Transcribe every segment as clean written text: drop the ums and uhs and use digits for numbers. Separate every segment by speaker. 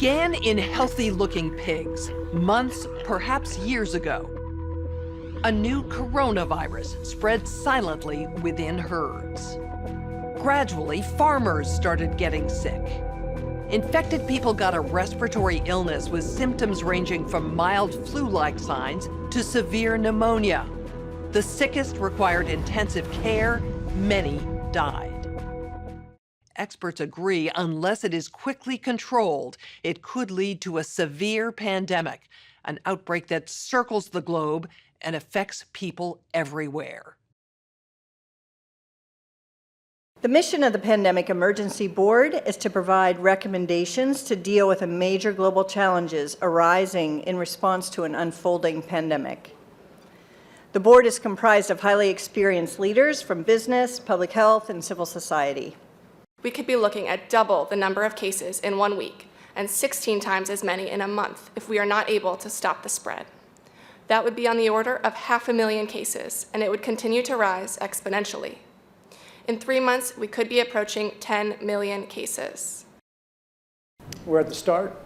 Speaker 1: began in healthy-looking pigs, months, perhaps years ago. A new coronavirus spread silently within herds. Gradually, farmers started getting sick. Infected people got a respiratory illness with symptoms ranging from mild flu-like signs to severe pneumonia. The sickest required intensive care. Many died. Experts agree, unless it is quickly controlled, it could lead to a severe pandemic, an outbreak that circles the globe and affects people everywhere.
Speaker 2: The mission of the Pandemic Emergency Board is to provide recommendations to deal with the major global challenges arising in response to an unfolding pandemic. The board is comprised of highly experienced leaders from business, public health, and civil society.
Speaker 3: We could be looking at double the number of cases in 1 week and 16 times as many in a month if we are not able to stop the spread. That would be on the order of 500,000 cases, and it would continue to rise exponentially. In 3 months, we could be approaching 10 million cases.
Speaker 4: We're at the start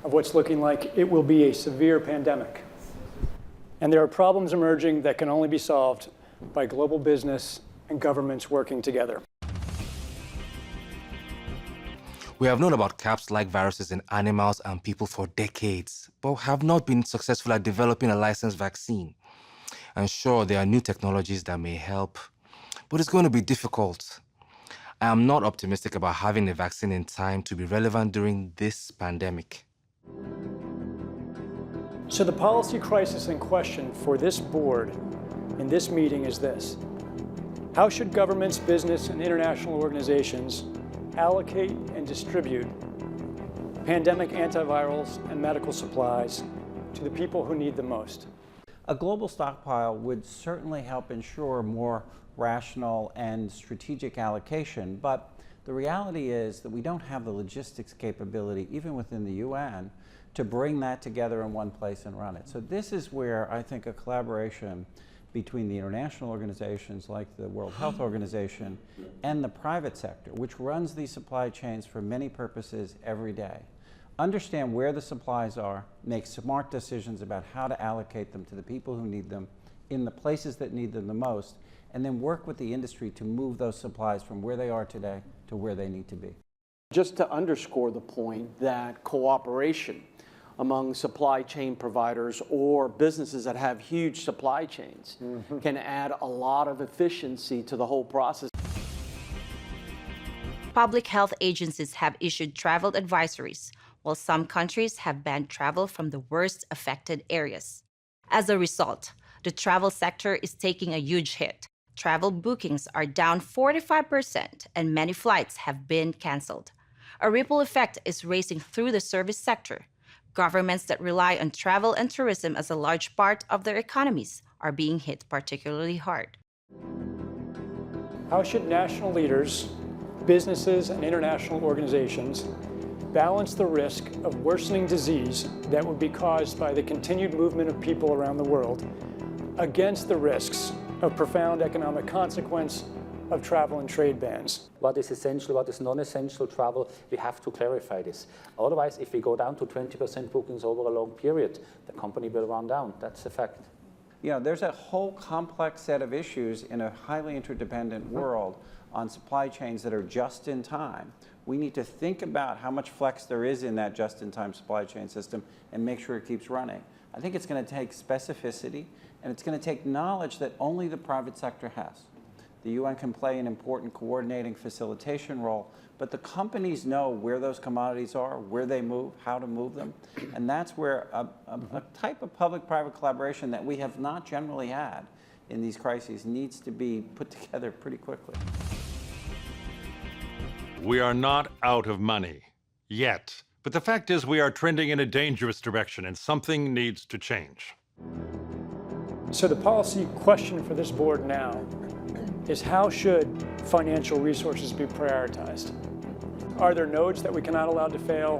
Speaker 4: of what's looking like it will be a severe pandemic. And there are problems emerging that can only be solved by global business and governments working together.
Speaker 5: We have known about CAPS-like viruses in animals and people for decades, but have not been successful at developing a licensed vaccine. And sure, there are new technologies that may help, but it's going to be difficult. I am not optimistic about having a vaccine in time to be relevant during this pandemic.
Speaker 4: So the policy crisis in question for this board in this meeting is this: how should governments, business, and international organizations allocate and distribute pandemic antivirals and medical supplies to the people who need them most?
Speaker 6: A global stockpile would certainly help ensure more rational and strategic allocation, but the reality is that we don't have the logistics capability, even within the UN, to bring that together in one place and run it. So this is where I think a collaboration between the international organizations like the World Health Organization and the private sector, which runs these supply chains for many purposes every day, understand where the supplies are, make smart decisions about how to allocate them to the people who need them in the places that need them the most, and then work with the industry to move those supplies from where they are today to where they need to be.
Speaker 7: Just to underscore the point that cooperation among supply chain providers or businesses that have huge supply chains can add a lot of efficiency to the whole process.
Speaker 8: Public health agencies have issued travel advisories, while some countries have banned travel from the worst affected areas. As a result, the travel sector is taking a huge hit. Travel bookings are down 45%, and many flights have been canceled. A ripple effect is racing through the service sector. Governments that rely on travel and tourism as a large part of their economies are being hit particularly hard.
Speaker 4: How should national leaders, businesses, and international organizations balance the risk of worsening disease that would be caused by the continued movement of people around the world against the risks of profound economic consequence of travel and trade bans?
Speaker 9: What is essential, what is non-essential travel, we have to clarify this. Otherwise, if we go down to 20% bookings over a long period, the company will run down. That's a fact.
Speaker 6: You know, there's a whole complex set of issues in a highly interdependent world on supply chains that are just in time. We need to think about how much flex there is in that just-in-time supply chain system and make sure it keeps running. I think it's going to take specificity, and it's going to take knowledge that only the private sector has. The UN can play an important coordinating facilitation role, but the companies know where those commodities are, where they move, how to move them, and that's where a type of public-private collaboration that we have not generally had in these crises needs to be put together pretty quickly.
Speaker 10: We are not out of money, yet. But the fact is we are trending in a dangerous direction and something needs to change.
Speaker 4: So the policy question for this board now is how should financial resources be prioritized? Are there nodes that we cannot allow to fail?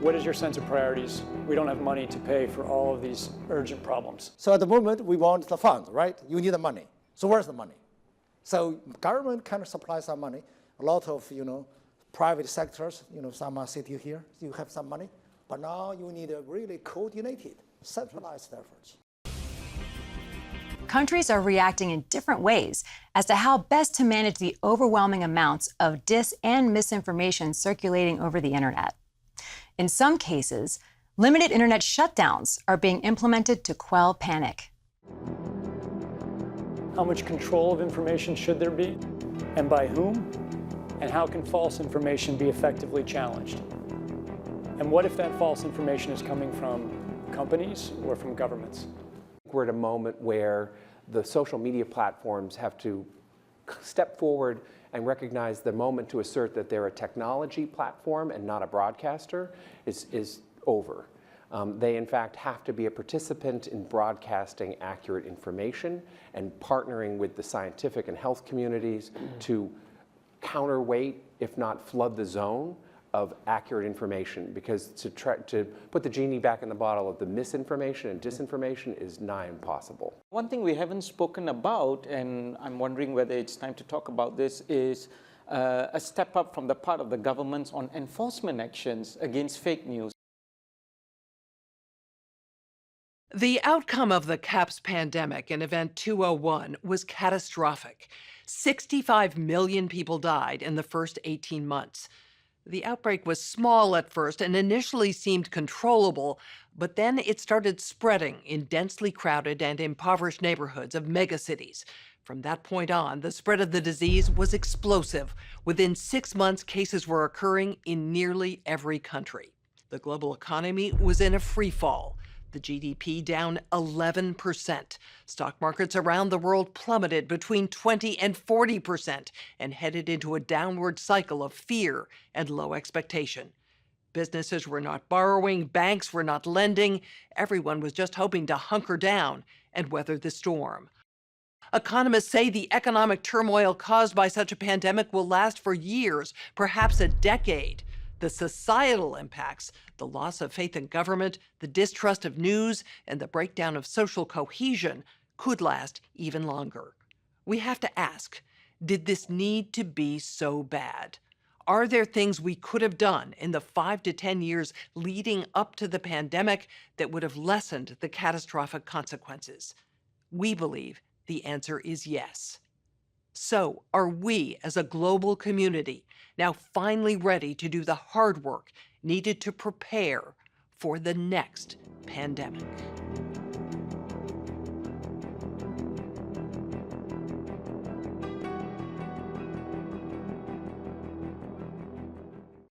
Speaker 4: What is your sense of priorities? We don't have money to pay for all of these urgent problems.
Speaker 11: So at the moment, we want the fund, right? You need the money. So where's the money? So government kind of supplies our money. A lot of, private sectors, some are sitting here, you have some money, but now you need a really coordinated, centralized efforts.
Speaker 12: Countries are reacting in different ways as to how best to manage the overwhelming amounts of dis and misinformation circulating over the internet. In some cases, limited internet shutdowns are being implemented to quell panic.
Speaker 4: How much control of information should there be, and by whom? And how can false information be effectively challenged? And what if that false information is coming from companies or from governments?
Speaker 13: We're at a moment where the social media platforms have to step forward and recognize the moment to assert that they're a technology platform and not a broadcaster is over. They, in fact, have to be a participant in broadcasting accurate information and partnering with the scientific and health communities to counterweight, if not flood the zone, of accurate information, because to put the genie back in the bottle of the misinformation and disinformation is nigh impossible.
Speaker 14: One thing we haven't spoken about, and I'm wondering whether it's time to talk about this, is a step up from the part of the governments on enforcement actions against fake news.
Speaker 1: The outcome of the CAPS pandemic in Event 201 was catastrophic. 65 million people died in the first 18 months. The outbreak was small at first and initially seemed controllable, but then it started spreading in densely crowded and impoverished neighborhoods of megacities. From that point on, the spread of the disease was explosive. Within 6 months, cases were occurring in nearly every country. The global economy was in a free fall. The GDP down 11%. Stock markets around the world plummeted between 20 and 40% and headed into a downward cycle of fear and low expectation. Businesses were not borrowing, banks were not lending. Everyone was just hoping to hunker down and weather the storm. Economists say the economic turmoil caused by such a pandemic will last for years, perhaps a decade. The societal impacts, the loss of faith in government, the distrust of news, and the breakdown of social cohesion could last even longer. We have to ask, did this need to be so bad? Are there things we could have done in the 5 to 10 years leading up to the pandemic that would have lessened the catastrophic consequences? We believe the answer is yes. So, are we as a global community now finally ready to do the hard work needed to prepare for the next pandemic?